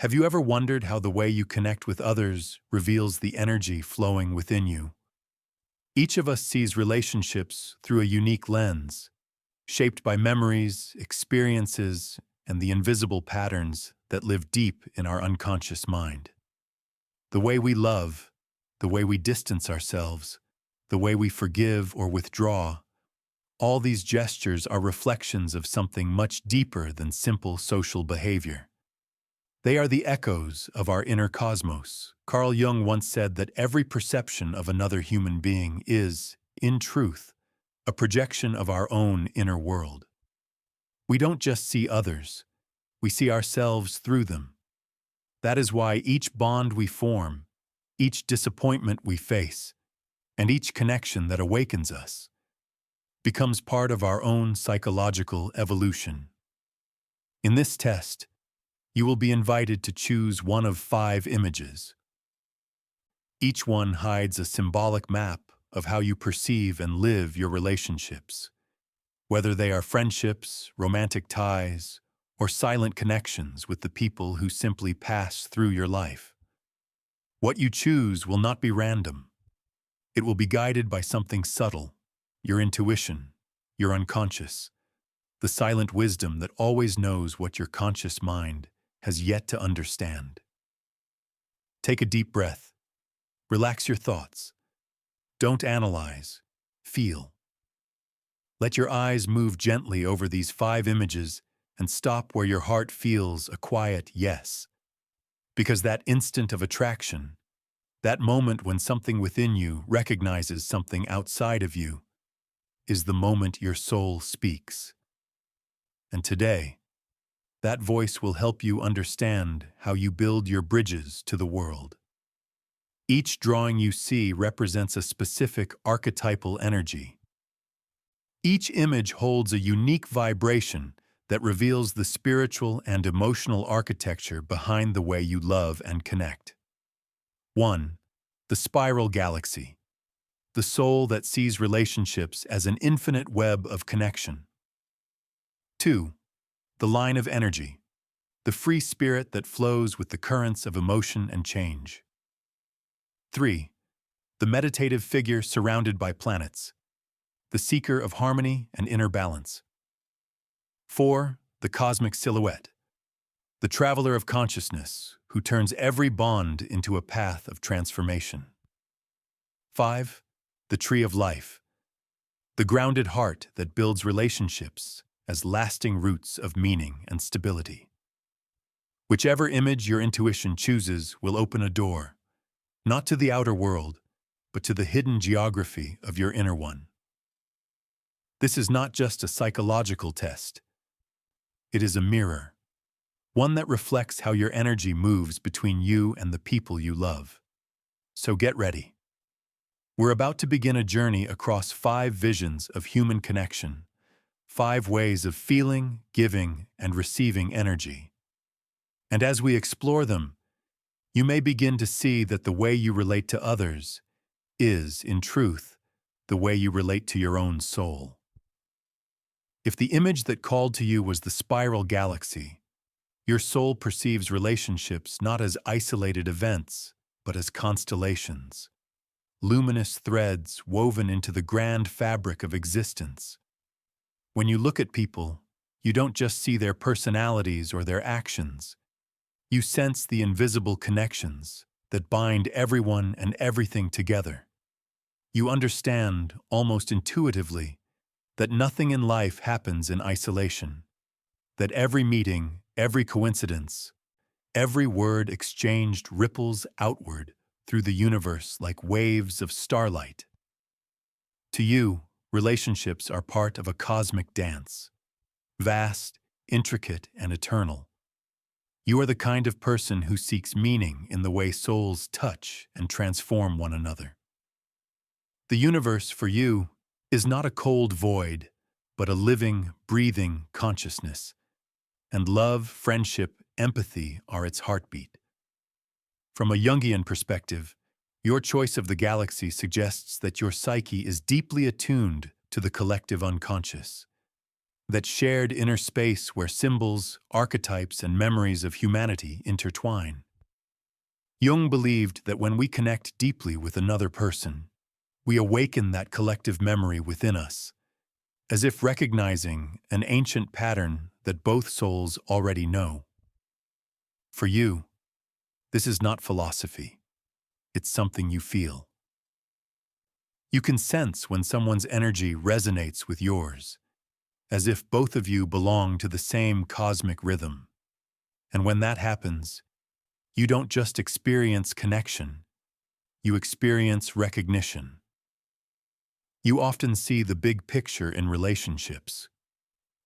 Have you ever wondered how the way you connect with others reveals the energy flowing within you? Each of us sees relationships through a unique lens, shaped by memories, experiences, and the invisible patterns that live deep in our unconscious mind. The way we love, the way we distance ourselves, the way we forgive or withdraw, all these gestures are reflections of something much deeper than simple social behavior. They are the echoes of our inner cosmos. Carl Jung once said that every perception of another human being is, in truth, a projection of our own inner world. We don't just see others, we see ourselves through them. That is why each bond we form, each disappointment we face, and each connection that awakens us, becomes part of our own psychological evolution. In this test, you will be invited to choose one of 5 images. Each one hides a symbolic map of how you perceive and live your relationships, whether they are friendships, romantic ties, or silent connections with the people who simply pass through your life. What you choose will not be random. It will be guided by something subtle, your intuition, your unconscious, the silent wisdom that always knows what your conscious mind has yet to understand. Take a deep breath. Relax your thoughts. Don't analyze. Feel. Let your eyes move gently over these 5 images and stop where your heart feels a quiet yes. Because that instant of attraction, that moment when something within you recognizes something outside of you, is the moment your soul speaks. And today, that voice will help you understand how you build your bridges to the world. Each drawing you see represents a specific archetypal energy. Each image holds a unique vibration that reveals the spiritual and emotional architecture behind the way you love and connect. 1. The spiral galaxy, the soul that sees relationships as an infinite web of connection. 2. The line of energy, the free spirit that flows with the currents of emotion and change. 3. The meditative figure surrounded by planets, the seeker of harmony and inner balance. 4. The cosmic silhouette, the traveler of consciousness who turns every bond into a path of transformation. 5. The tree of life, the grounded heart that builds relationships as lasting roots of meaning and stability. Whichever image your intuition chooses will open a door, not to the outer world, but to the hidden geography of your inner one. This is not just a psychological test. It is a mirror, one that reflects how your energy moves between you and the people you love. So get ready. We're about to begin a journey across 5 visions of human connection, 5 ways of feeling, giving, and receiving energy. And as we explore them, you may begin to see that the way you relate to others is, in truth, the way you relate to your own soul. If the image that called to you was the spiral galaxy, your soul perceives relationships not as isolated events, but as constellations, luminous threads woven into the grand fabric of existence. When you look at people, you don't just see their personalities or their actions. You sense the invisible connections that bind everyone and everything together. You understand, almost intuitively, that nothing in life happens in isolation, that every meeting, every coincidence, every word exchanged ripples outward through the universe like waves of starlight. To you, relationships are part of a cosmic dance, vast, intricate, and eternal. You are the kind of person who seeks meaning in the way souls touch and transform one another. The universe, for you, is not a cold void, but a living, breathing consciousness. And love, friendship, empathy are its heartbeat. From a Jungian perspective, your choice of the galaxy suggests that your psyche is deeply attuned to the collective unconscious. that shared inner space where symbols, archetypes, and memories of humanity intertwine. Jung believed that when we connect deeply with another person, we awaken that collective memory within us, as if recognizing an ancient pattern that both souls already know. For you, this is not philosophy. It's something you feel. You can sense when someone's energy resonates with yours, as if both of you belong to the same cosmic rhythm. And when that happens, you don't just experience connection, you experience recognition. You often see the big picture in relationships.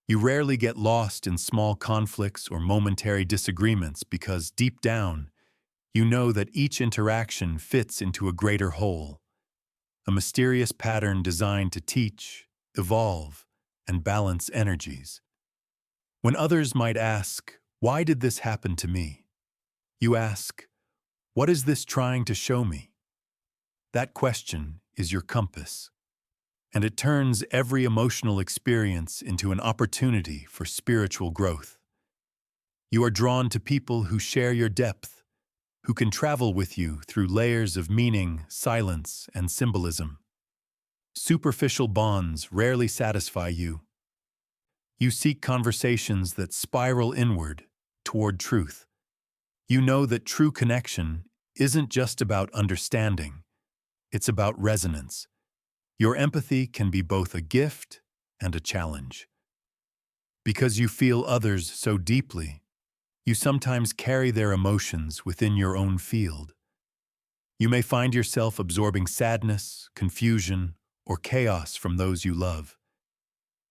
You rarely get lost in small conflicts or momentary disagreements because deep down, you know that each interaction fits into a greater whole, a mysterious pattern designed to teach, evolve, and balance energies. When others might ask, "Why did this happen to me?" you ask, "What is this trying to show me?" That question is your compass, and it turns every emotional experience into an opportunity for spiritual growth. You are drawn to people who share your depth, who can travel with you through layers of meaning, silence, and symbolism. Superficial bonds rarely satisfy you. You seek conversations that spiral inward, toward truth. You know that true connection isn't just about understanding, it's about resonance. Your empathy can be both a gift and a challenge. Because you feel others so deeply, you sometimes carry their emotions within your own field. You may find yourself absorbing sadness, confusion, or chaos from those you love.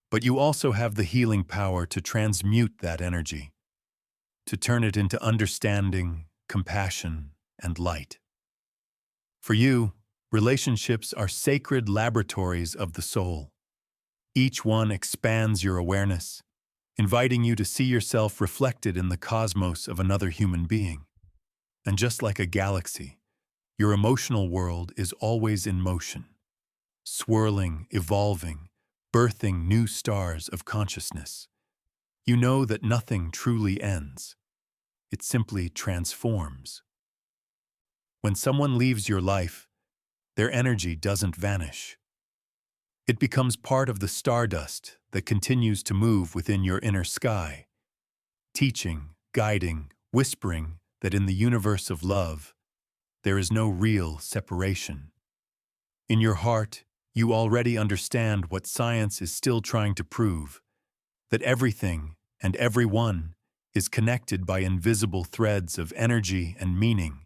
But you also have the healing power to transmute that energy, to turn it into understanding, compassion, and light. For you, relationships are sacred laboratories of the soul. Each one expands your awareness, inviting you to see yourself reflected in the cosmos of another human being. And just like a galaxy, your emotional world is always in motion, swirling, evolving, birthing new stars of consciousness. You know that nothing truly ends. It simply transforms. When someone leaves your life, their energy doesn't vanish. It becomes part of the stardust that continues to move within your inner sky, teaching, guiding, whispering that in the universe of love, there is no real separation. In your heart, you already understand what science is still trying to prove, that everything and everyone is connected by invisible threads of energy and meaning.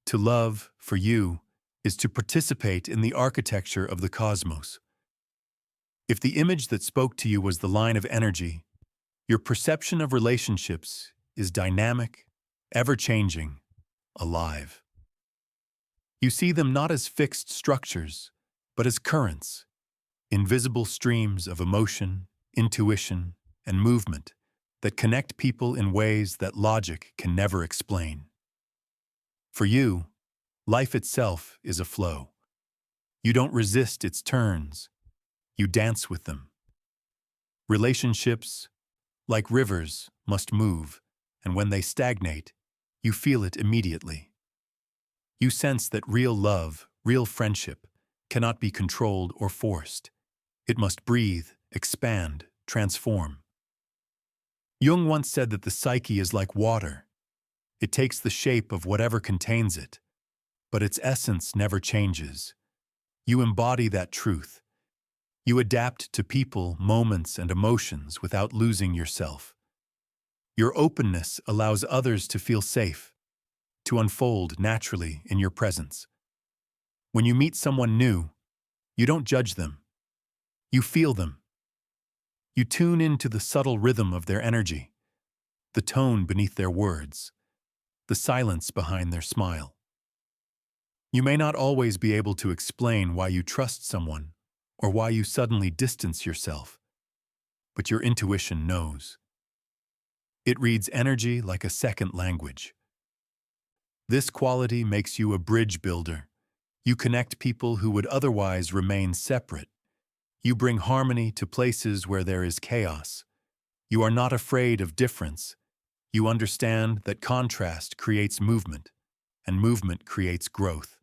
To love, for you, is to participate in the architecture of the cosmos. If the image that spoke to you was the line of energy, your perception of relationships is dynamic, ever-changing, alive. You see them not as fixed structures, but as currents, invisible streams of emotion, intuition, and movement that connect people in ways that logic can never explain. For you, life itself is a flow. You don't resist its turns, you dance with them. Relationships, like rivers, must move, and when they stagnate, you feel it immediately. You sense that real love, real friendship, cannot be controlled or forced. It must breathe, expand, transform. Jung once said that the psyche is like water. It takes the shape of whatever contains it, but its essence never changes. You embody that truth. You adapt to people, moments, and emotions without losing yourself. Your openness allows others to feel safe, to unfold naturally in your presence. When you meet someone new, you don't judge them. You feel them. You tune into the subtle rhythm of their energy, the tone beneath their words, the silence behind their smile. You may not always be able to explain why you trust someone or why you suddenly distance yourself, but your intuition knows. It reads energy like a second language. This quality makes you a bridge builder. You connect people who would otherwise remain separate. You bring harmony to places where there is chaos. You are not afraid of difference. You understand that contrast creates movement, and movement creates growth.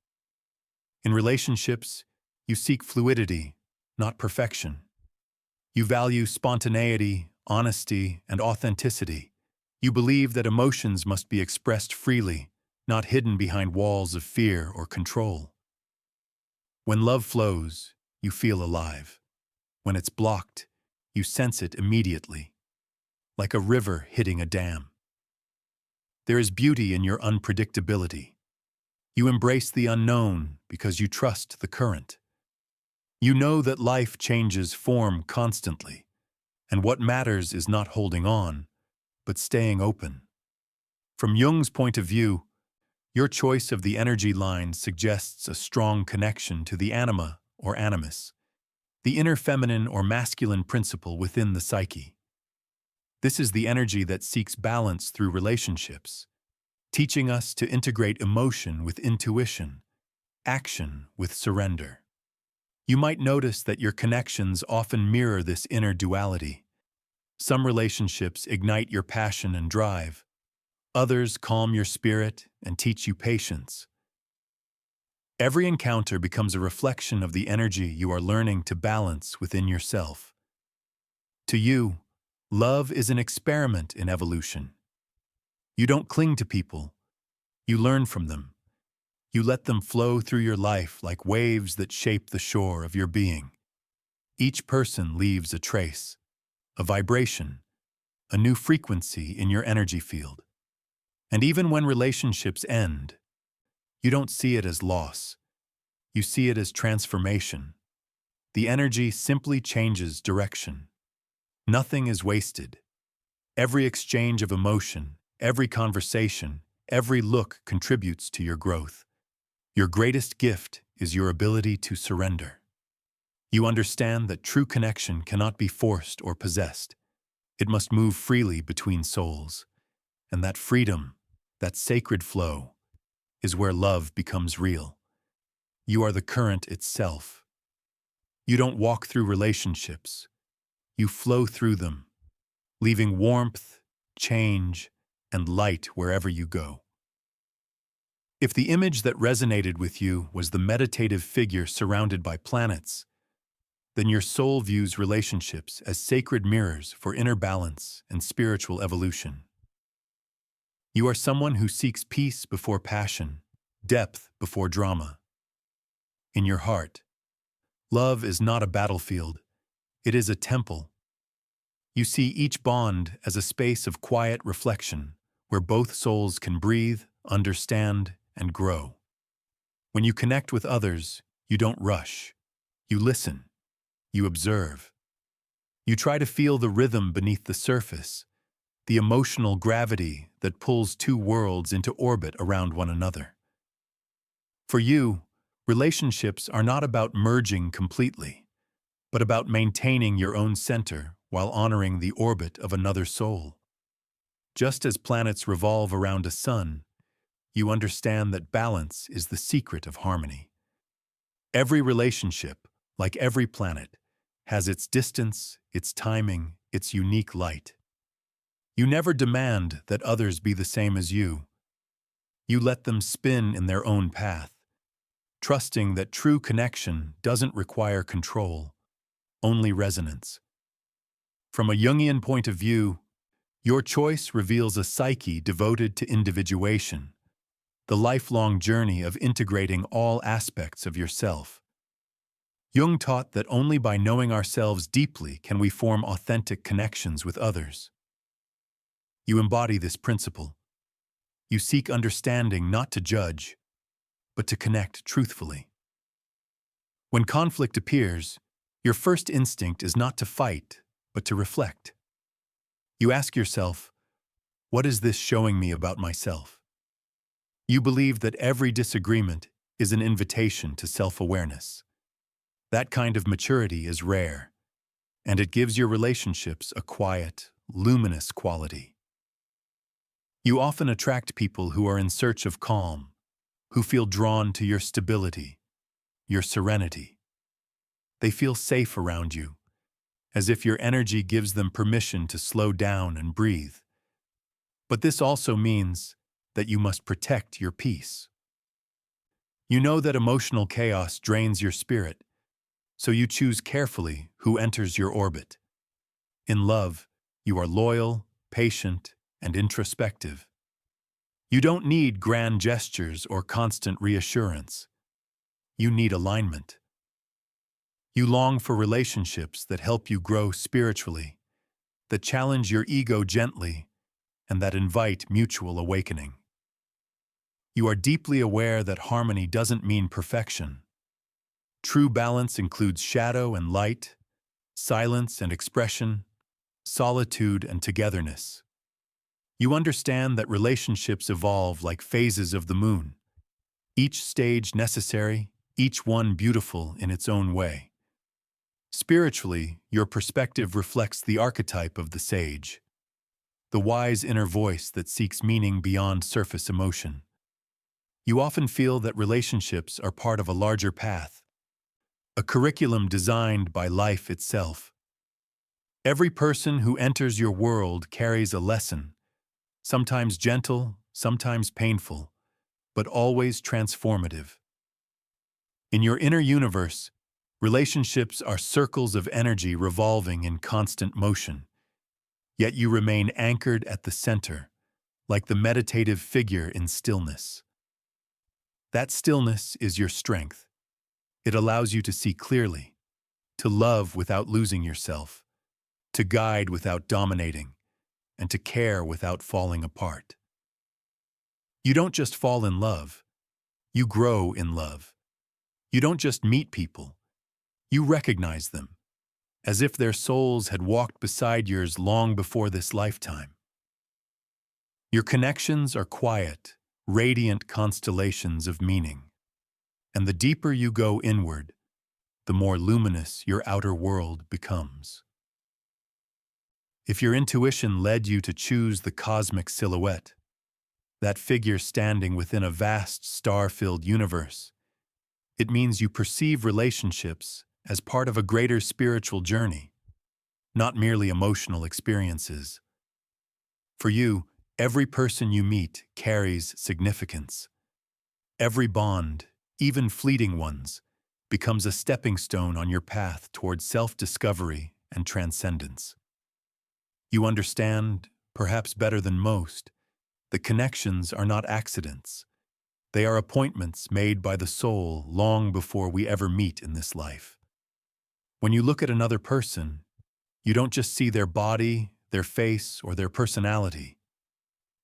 In relationships, you seek fluidity, not perfection. You value spontaneity, honesty, and authenticity. You believe that emotions must be expressed freely, not hidden behind walls of fear or control. When love flows, you feel alive. When it's blocked, you sense it immediately, like a river hitting a dam. There is beauty in your unpredictability. You embrace the unknown because you trust the current. You know that life changes form constantly, and what matters is not holding on, but staying open. From Jung's point of view, your choice of the energy line suggests a strong connection to the anima or animus, the inner feminine or masculine principle within the psyche. This is the energy that seeks balance through relationships, teaching us to integrate emotion with intuition, action with surrender. You might notice that your connections often mirror this inner duality. Some relationships ignite your passion and drive. Others calm your spirit and teach you patience. Every encounter becomes a reflection of the energy you are learning to balance within yourself. To you, love is an experiment in evolution. You don't cling to people. You learn from them. You let them flow through your life like waves that shape the shore of your being. Each person leaves a trace, a vibration, a new frequency in your energy field. And even when relationships end, you don't see it as loss. You see it as transformation. The energy simply changes direction. Nothing is wasted. Every exchange of emotion, every conversation, every look contributes to your growth. Your greatest gift is your ability to surrender. You understand that true connection cannot be forced or possessed. It must move freely between souls. And that freedom, that sacred flow, is where love becomes real. You are the current itself. You don't walk through relationships. You flow through them, leaving warmth, change, and light wherever you go. If the image that resonated with you was the meditative figure surrounded by planets, then your soul views relationships as sacred mirrors for inner balance and spiritual evolution. You are someone who seeks peace before passion, depth before drama. In your heart, love is not a battlefield, it is a temple. You see each bond as a space of quiet reflection where both souls can breathe, understand, and grow. When you connect with others, you don't rush. You listen. You observe. You try to feel the rhythm beneath the surface, the emotional gravity that pulls two worlds into orbit around one another. For you, relationships are not about merging completely, but about maintaining your own center while honoring the orbit of another soul. Just as planets revolve around a sun, you understand that balance is the secret of harmony. Every relationship, like every planet, has its distance, its timing, its unique light. You never demand that others be the same as you. You let them spin in their own path, trusting that true connection doesn't require control, only resonance. From a Jungian point of view, your choice reveals a psyche devoted to individuation, the lifelong journey of integrating all aspects of yourself. Jung taught that only by knowing ourselves deeply can we form authentic connections with others. You embody this principle. You seek understanding not to judge, but to connect truthfully. When conflict appears, your first instinct is not to fight, but to reflect. You ask yourself, what is this showing me about myself? You believe that every disagreement is an invitation to self-awareness. That kind of maturity is rare, and it gives your relationships a quiet, luminous quality. You often attract people who are in search of calm, who feel drawn to your stability, your serenity. They feel safe around you, as if your energy gives them permission to slow down and breathe. But this also means that you must protect your peace. You know that emotional chaos drains your spirit, so you choose carefully who enters your orbit. In love, you are loyal, patient, and introspective. You don't need grand gestures or constant reassurance. You need alignment. You long for relationships that help you grow spiritually, that challenge your ego gently, and that invite mutual awakening. You are deeply aware that harmony doesn't mean perfection. True balance includes shadow and light, silence and expression, solitude and togetherness. You understand that relationships evolve like phases of the moon, each stage necessary, each one beautiful in its own way. Spiritually, your perspective reflects the archetype of the sage, the wise inner voice that seeks meaning beyond surface emotion. You often feel that relationships are part of a larger path, a curriculum designed by life itself. Every person who enters your world carries a lesson, sometimes gentle, sometimes painful, but always transformative. In your inner universe, relationships are circles of energy revolving in constant motion, yet you remain anchored at the center, like the meditative figure in stillness. That stillness is your strength. It allows you to see clearly, to love without losing yourself, to guide without dominating, and to care without falling apart. You don't just fall in love, you grow in love. You don't just meet people, you recognize them, as if their souls had walked beside yours long before this lifetime. Your connections are quiet, radiant constellations of meaning. And the deeper you go inward, the more luminous your outer world becomes. If your intuition led you to choose the cosmic silhouette, that figure standing within a vast star-filled universe, it means you perceive relationships as part of a greater spiritual journey, not merely emotional experiences. For you, every person you meet carries significance. Every bond, even fleeting ones, becomes a stepping stone on your path toward self-discovery and transcendence. You understand, perhaps better than most, that connections are not accidents. They are appointments made by the soul long before we ever meet in this life. When you look at another person, you don't just see their body, their face, or their personality.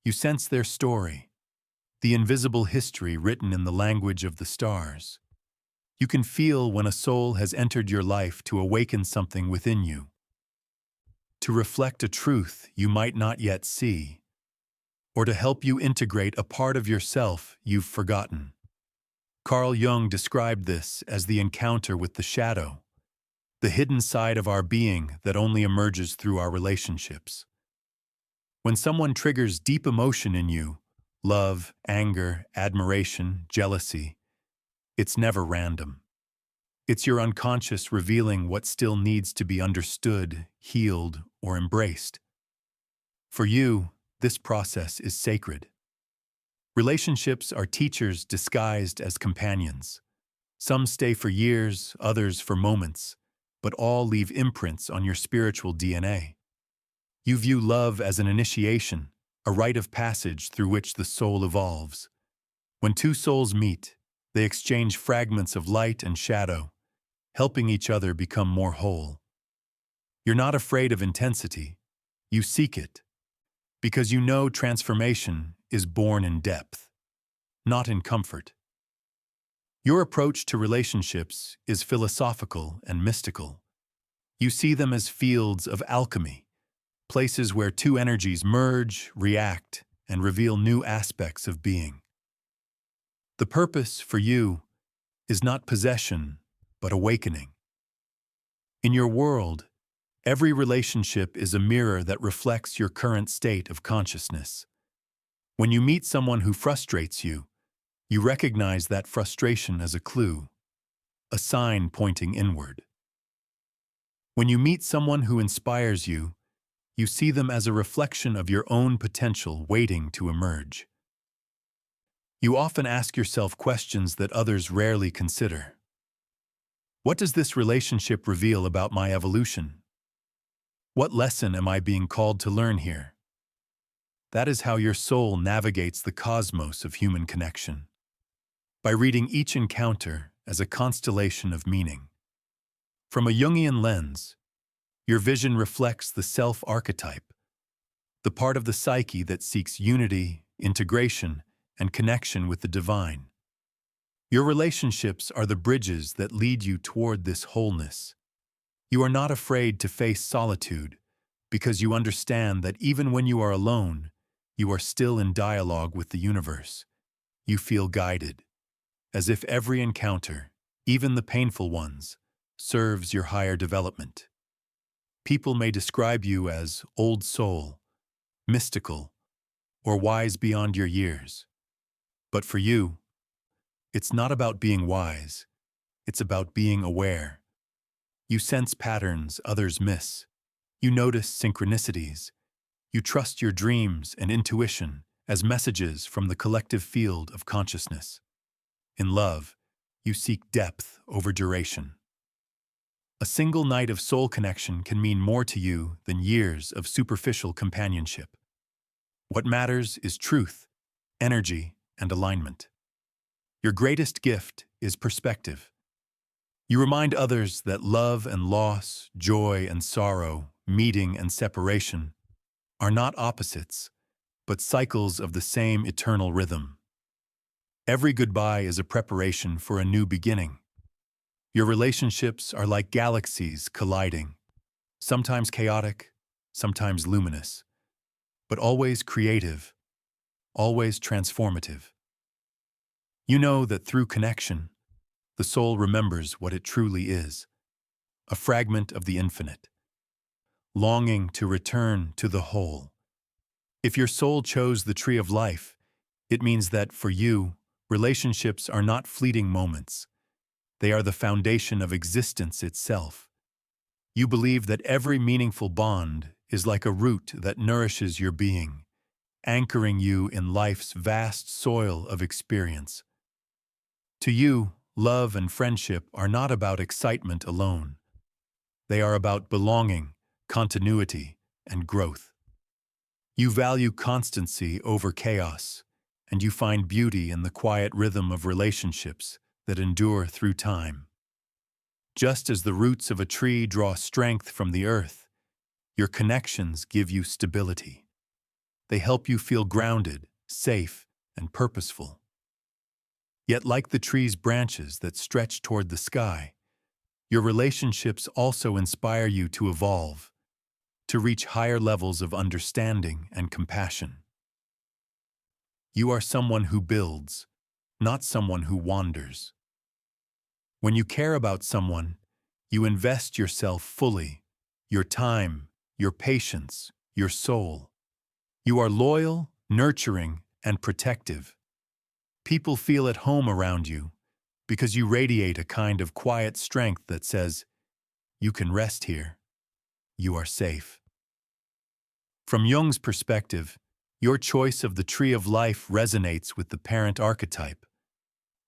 You sense their story, the invisible history written in the language of the stars. You can feel when a soul has entered your life to awaken something within you, to reflect a truth you might not yet see, or to help you integrate a part of yourself you've forgotten. Carl Jung described this as the encounter with the shadow, the hidden side of our being that only emerges through our relationships. When someone triggers deep emotion in you, love, anger, admiration, jealousy, it's never random. It's your unconscious revealing what still needs to be understood, healed, or embraced. For you, this process is sacred. Relationships are teachers disguised as companions. Some stay for years, others for moments, but all leave imprints on your spiritual DNA. You view love as an initiation, a rite of passage through which the soul evolves. When two souls meet, they exchange fragments of light and shadow, helping each other become more whole. You're not afraid of intensity. You seek it, because you know transformation is born in depth, not in comfort. Your approach to relationships is philosophical and mystical. You see them as fields of alchemy, places where two energies merge, react, and reveal new aspects of being. The purpose for you is not possession, but awakening. In your world, every relationship is a mirror that reflects your current state of consciousness. When you meet someone who frustrates you, you recognize that frustration as a clue, a sign pointing inward. When you meet someone who inspires you, you see them as a reflection of your own potential waiting to emerge. You often ask yourself questions that others rarely consider. What does this relationship reveal about my evolution? What lesson am I being called to learn here? That is how your soul navigates the cosmos of human connection, by reading each encounter as a constellation of meaning. From a Jungian lens, your vision reflects the self-archetype, the part of the psyche that seeks unity, integration, and connection with the divine. Your relationships are the bridges that lead you toward this wholeness. You are not afraid to face solitude because you understand that even when you are alone, you are still in dialogue with the universe. You feel guided, as if every encounter, even the painful ones, serves your higher development. People may describe you as old soul, mystical, or wise beyond your years. But for you, it's not about being wise, it's about being aware. You sense patterns others miss. You notice synchronicities. You trust your dreams and intuition as messages from the collective field of consciousness. In love, you seek depth over duration. A single night of soul connection can mean more to you than years of superficial companionship. What matters is truth, energy, and alignment. Your greatest gift is perspective. You remind others that love and loss, joy and sorrow, meeting and separation are not opposites, but cycles of the same eternal rhythm. Every goodbye is a preparation for a new beginning. Your relationships are like galaxies colliding, sometimes chaotic, sometimes luminous, but always creative, always transformative. You know that through connection, the soul remembers what it truly is, a fragment of the infinite, longing to return to the whole. If your soul chose the tree of life, it means that for you, relationships are not fleeting moments. They are the foundation of existence itself. You believe that every meaningful bond is like a root that nourishes your being, anchoring you in life's vast soil of experience. To you, love and friendship are not about excitement alone. They are about belonging, continuity, and growth. You value constancy over chaos, and you find beauty in the quiet rhythm of relationships that endure through time. Just as the roots of a tree draw strength from the earth, your connections give you stability. They help you feel grounded, safe, and purposeful. Yet like the tree's branches that stretch toward the sky, your relationships also inspire you to evolve, to reach higher levels of understanding and compassion. You are someone who builds, not someone who wanders. When you care about someone, you invest yourself fully, your time, your patience, your soul. You are loyal, nurturing, and protective. People feel at home around you because you radiate a kind of quiet strength that says, "You can rest here. You are safe." From Jung's perspective, your choice of the tree of life resonates with the parent archetype,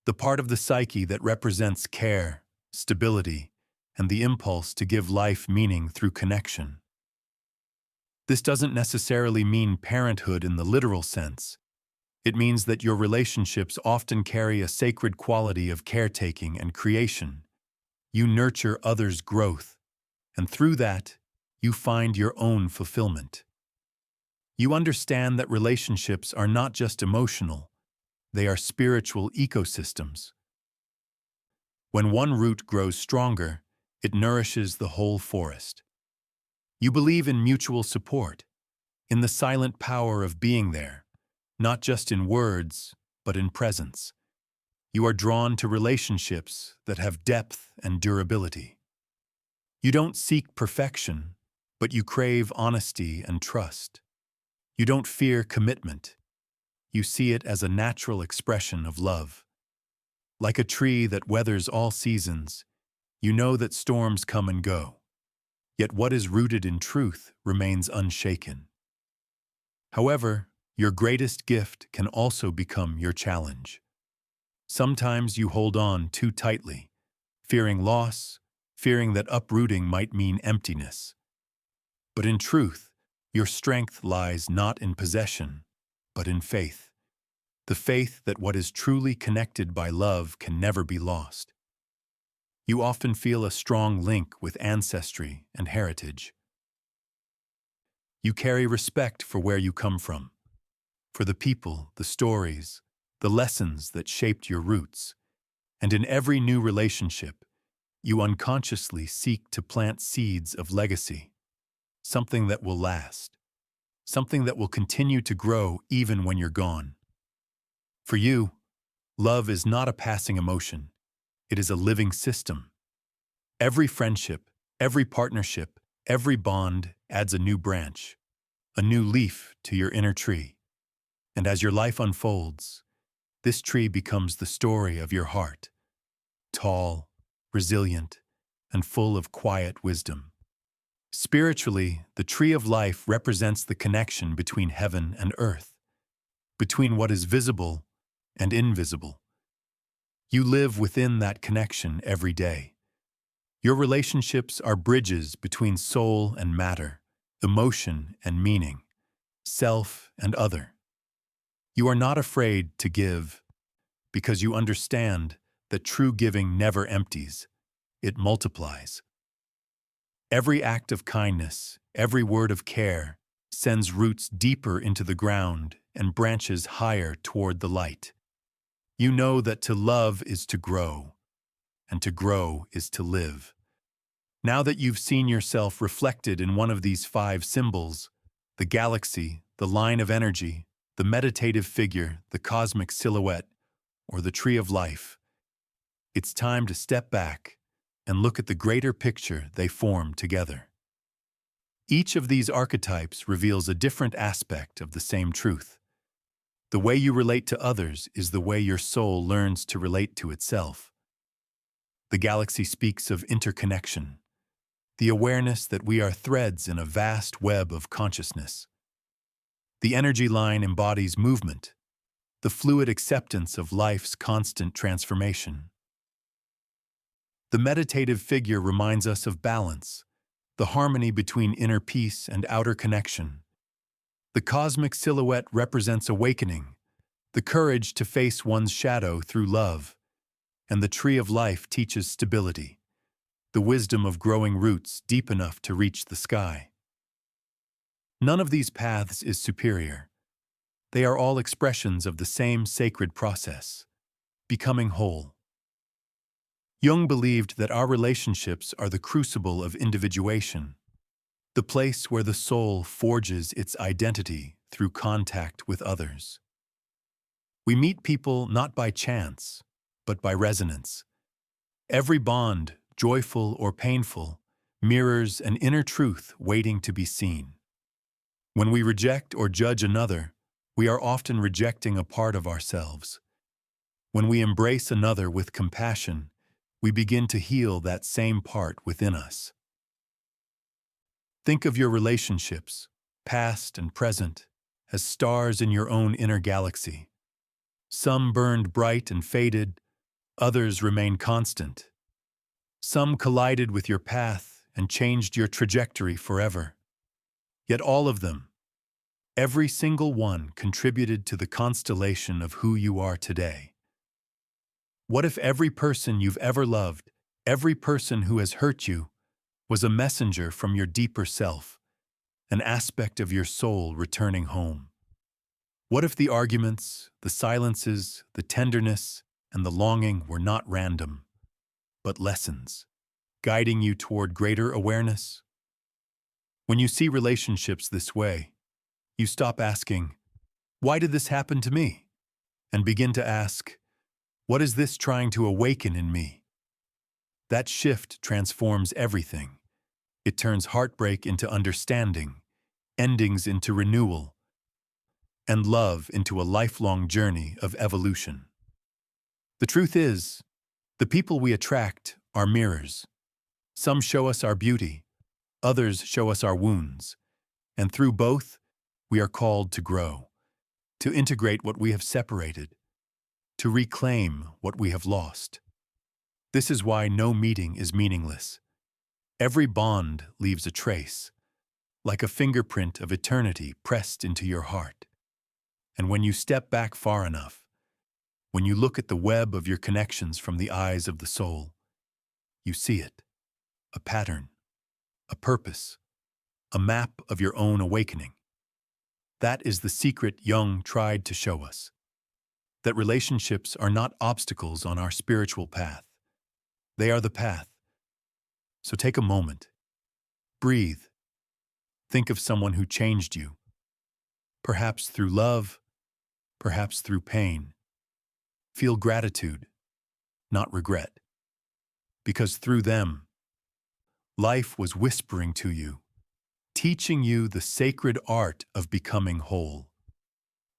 the part of the psyche that represents care, stability, and the impulse to give life meaning through connection. This doesn't necessarily mean parenthood in the literal sense. It means that your relationships often carry a sacred quality of caretaking and creation. You nurture others' growth, and through that, you find your own fulfillment. You understand that relationships are not just emotional, they are spiritual ecosystems. When one root grows stronger, it nourishes the whole forest. You believe in mutual support, in the silent power of being there, not just in words, but in presence. You are drawn to relationships that have depth and durability. You don't seek perfection, but you crave honesty and trust. You don't fear commitment. You see it as a natural expression of love. Like a tree that weathers all seasons, you know that storms come and go. Yet what is rooted in truth remains unshaken. However, your greatest gift can also become your challenge. Sometimes you hold on too tightly, fearing loss, fearing that uprooting might mean emptiness. But in truth, your strength lies not in possession, but in faith. The faith that what is truly connected by love can never be lost. You often feel a strong link with ancestry and heritage. You carry respect for where you come from, for the people, the stories, the lessons that shaped your roots. And in every new relationship, you unconsciously seek to plant seeds of legacy, something that will last, something that will continue to grow even when you're gone. For you, love is not a passing emotion. It is a living system. Every friendship, every partnership, every bond adds a new branch, a new leaf to your inner tree. And as your life unfolds, this tree becomes the story of your heart, tall, resilient, and full of quiet wisdom. Spiritually, the tree of life represents the connection between heaven and earth, between what is visible and invisible. You live within that connection every day. Your relationships are bridges between soul and matter, emotion and meaning, self and other. You are not afraid to give because you understand that true giving never empties, it multiplies. Every act of kindness, every word of care, sends roots deeper into the ground and branches higher toward the light. You know that to love is to grow, and to grow is to live. Now that you've seen yourself reflected in one of these 5 symbols, the galaxy, the line of energy, the meditative figure, the cosmic silhouette, or the tree of life, it's time to step back and look at the greater picture they form together. Each of these archetypes reveals a different aspect of the same truth. The way you relate to others is the way your soul learns to relate to itself. The galaxy speaks of interconnection, the awareness that we are threads in a vast web of consciousness. The energy line embodies movement, the fluid acceptance of life's constant transformation. The meditative figure reminds us of balance, the harmony between inner peace and outer connection. The cosmic silhouette represents awakening, the courage to face one's shadow through love. And the tree of life teaches stability, the wisdom of growing roots deep enough to reach the sky. None of these paths is superior. They are all expressions of the same sacred process, becoming whole. Jung believed that our relationships are the crucible of individuation, the place where the soul forges its identity through contact with others. We meet people not by chance, but by resonance. Every bond, joyful or painful, mirrors an inner truth waiting to be seen. When we reject or judge another, we are often rejecting a part of ourselves. When we embrace another with compassion, we begin to heal that same part within us. Think of your relationships, past and present, as stars in your own inner galaxy. Some burned bright and faded, others remain constant. Some collided with your path and changed your trajectory forever. Yet all of them, every single one, contributed to the constellation of who you are today. What if every person you've ever loved, every person who has hurt you, was a messenger from your deeper self, an aspect of your soul returning home? What if the arguments, the silences, the tenderness, and the longing were not random, but lessons, guiding you toward greater awareness? When you see relationships this way, you stop asking, "Why did this happen to me?" and begin to ask, "What is this trying to awaken in me?" That shift transforms everything. It turns heartbreak into understanding, endings into renewal, and love into a lifelong journey of evolution. The truth is, the people we attract are mirrors. Some show us our beauty, Others show us our wounds, and through both, we are called to grow, to integrate what we have separated, to reclaim what we have lost. This is why no meeting is meaningless. Every bond leaves a trace, like a fingerprint of eternity pressed into your heart. And when you step back far enough, when you look at the web of your connections from the eyes of the soul, you see it, a pattern, a purpose, a map of your own awakening. That is the secret Jung tried to show us, that relationships are not obstacles on our spiritual path. They are the path. So take a moment, breathe, think of someone who changed you, perhaps through love, perhaps through pain. Feel gratitude, not regret, because through them, life was whispering to you, teaching you the sacred art of becoming whole.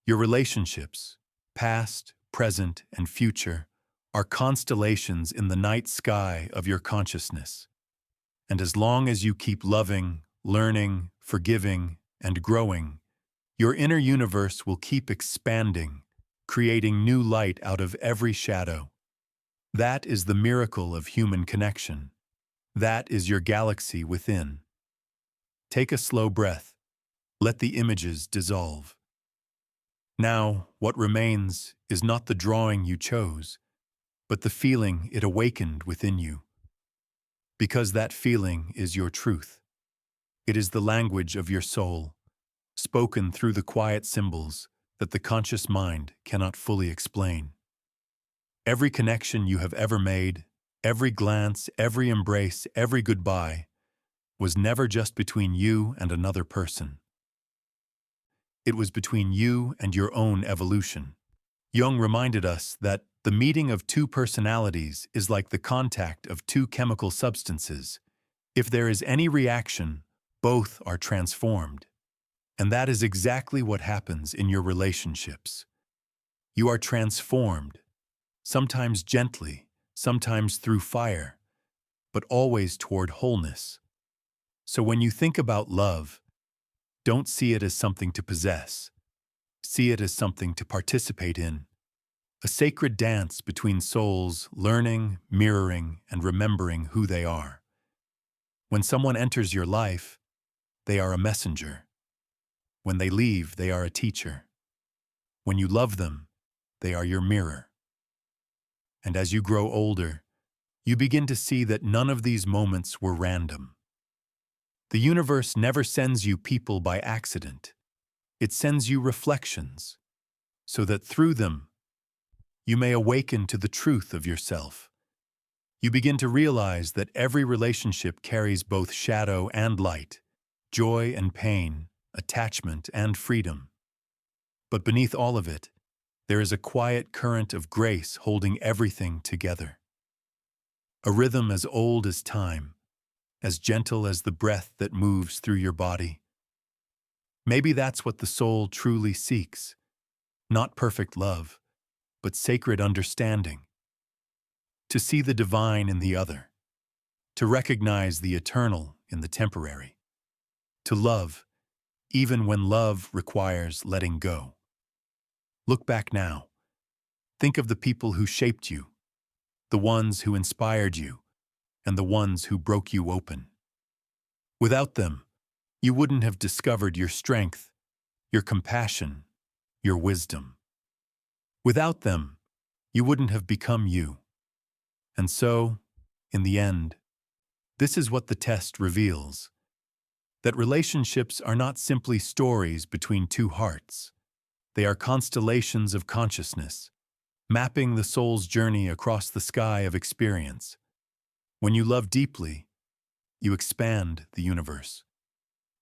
Your relationships, past, present, and future, are constellations in the night sky of your consciousness. And as long as you keep loving, learning, forgiving, and growing, your inner universe will keep expanding, creating new light out of every shadow. That is the miracle of human connection. That is your galaxy within. Take a slow breath. Let the images dissolve. Now, what remains is not the drawing you chose, but the feeling it awakened within you. Because that feeling is your truth. It is the language of your soul, spoken through the quiet symbols that the conscious mind cannot fully explain. Every connection you have ever made, every glance, every embrace, every goodbye, was never just between you and another person. It was between you and your own evolution. Jung reminded us that the meeting of two personalities is like the contact of two chemical substances. If there is any reaction, both are transformed. And that is exactly what happens in your relationships. You are transformed, sometimes gently, sometimes through fire, but always toward wholeness. So when you think about love, don't see it as something to possess. See it as something to participate in. A sacred dance between souls learning, mirroring, and remembering who they are. When someone enters your life, they are a messenger. When they leave, they are a teacher. When you love them, they are your mirror. And as you grow older, you begin to see that none of these moments were random. The universe never sends you people by accident. It sends you reflections, so that through them, you may awaken to the truth of yourself. You begin to realize that every relationship carries both shadow and light, joy and pain, attachment and freedom. But beneath all of it, there is a quiet current of grace holding everything together. A rhythm as old as time, as gentle as the breath that moves through your body. Maybe that's what the soul truly seeks, not perfect love, but sacred understanding. To see the divine in the other, to recognize the eternal in the temporary, to love, even when love requires letting go. Look back now. Think of the people who shaped you, the ones who inspired you, and the ones who broke you open. Without them, you wouldn't have discovered your strength, your compassion, your wisdom. Without them, you wouldn't have become you. And so, in the end, this is what the test reveals: that relationships are not simply stories between two hearts. They are constellations of consciousness, mapping the soul's journey across the sky of experience. When you love deeply, you expand the universe.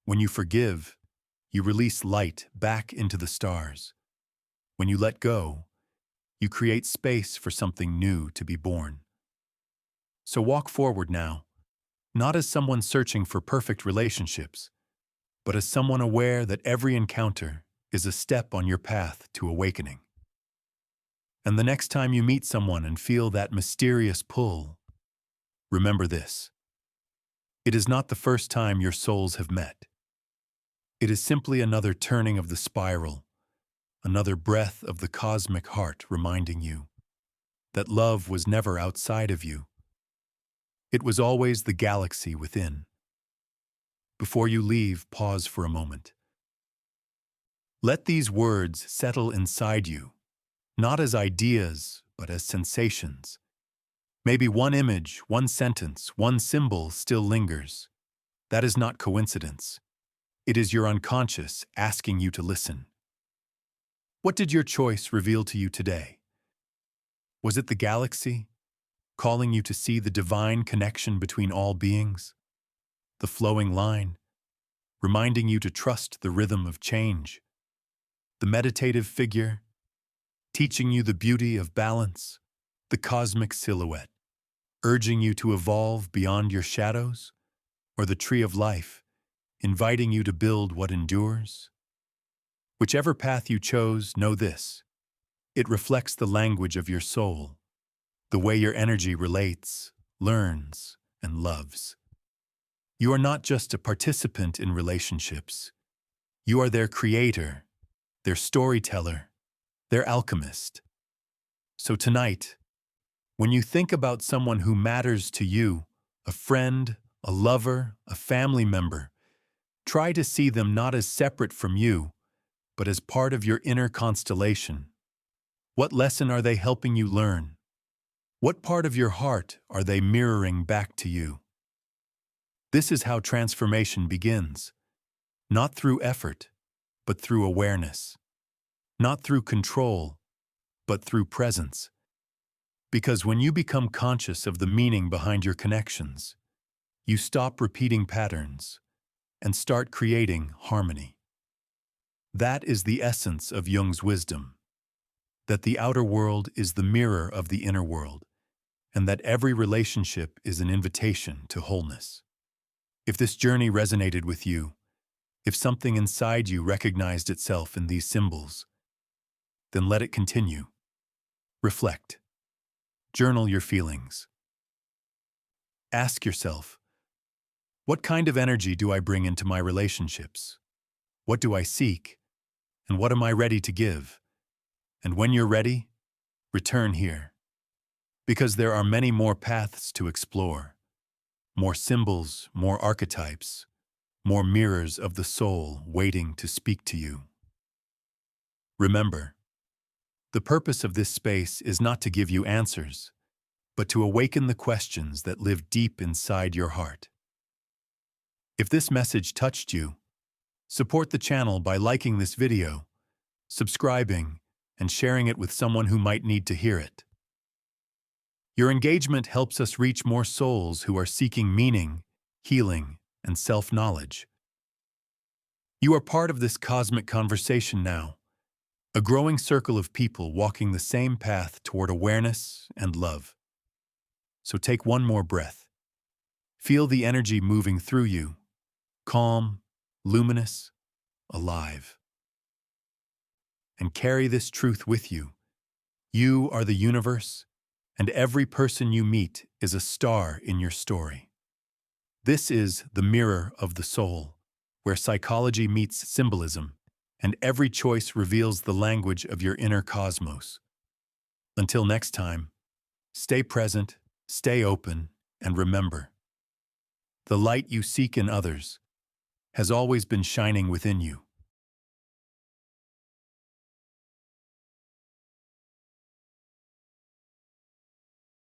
When you forgive, you release light back into the stars. When you let go, you create space for something new to be born. So walk forward now, not as someone searching for perfect relationships, but as someone aware that every encounter is a step on your path to awakening. And the next time you meet someone and feel that mysterious pull, remember this: It is not the first time your souls have met. It is simply another turning of the spiral, another breath of the cosmic heart reminding you that love was never outside of you. It was always the galaxy within. Before you leave, pause for a moment. Let these words settle inside you, not as ideas, but as sensations. Maybe one image, one sentence, one symbol still lingers. That is not coincidence. It is your unconscious asking you to listen. What did your choice reveal to you today? Was it the galaxy, calling you to see the divine connection between all beings? The flowing line, reminding you to trust the rhythm of change? The meditative figure, teaching you the beauty of balance? The cosmic silhouette, urging you to evolve beyond your shadows? Or the tree of life, inviting you to build what endures? Whichever path you chose, know this: it reflects the language of your soul, the way your energy relates, learns, and loves. You are not just a participant in relationships. You are their creator, their storyteller, their alchemist. So tonight, when you think about someone who matters to you, a friend, a lover, a family member, try to see them not as separate from you, but as part of your inner constellation. What lesson are they helping you learn? What part of your heart are they mirroring back to you? This is how transformation begins. Not through effort, but through awareness. Not through control, but through presence. Because when you become conscious of the meaning behind your connections, you stop repeating patterns and start creating harmony. That is the essence of Jung's wisdom, that the outer world is the mirror of the inner world, and that every relationship is an invitation to wholeness. If this journey resonated with you, if something inside you recognized itself in these symbols, then let it continue. Reflect. Journal your feelings. Ask yourself, what kind of energy do I bring into my relationships? What do I seek? And what am I ready to give? And when you're ready, return here. Because there are many more paths to explore, more symbols, more archetypes, more mirrors of the soul waiting to speak to you. Remember, the purpose of this space is not to give you answers, but to awaken the questions that live deep inside your heart. If this message touched you, support the channel by liking this video, subscribing, and sharing it with someone who might need to hear it. Your engagement helps us reach more souls who are seeking meaning, healing, and self-knowledge. You are part of this cosmic conversation now, a growing circle of people walking the same path toward awareness and love. So take one more breath. Feel the energy moving through you, calm, luminous, alive. And carry this truth with you. You are the universe, and every person you meet is a star in your story. This is the mirror of the soul, where psychology meets symbolism, and every choice reveals the language of your inner cosmos. Until next time, stay present, stay open, and remember, the light you seek in others has always been shining within you.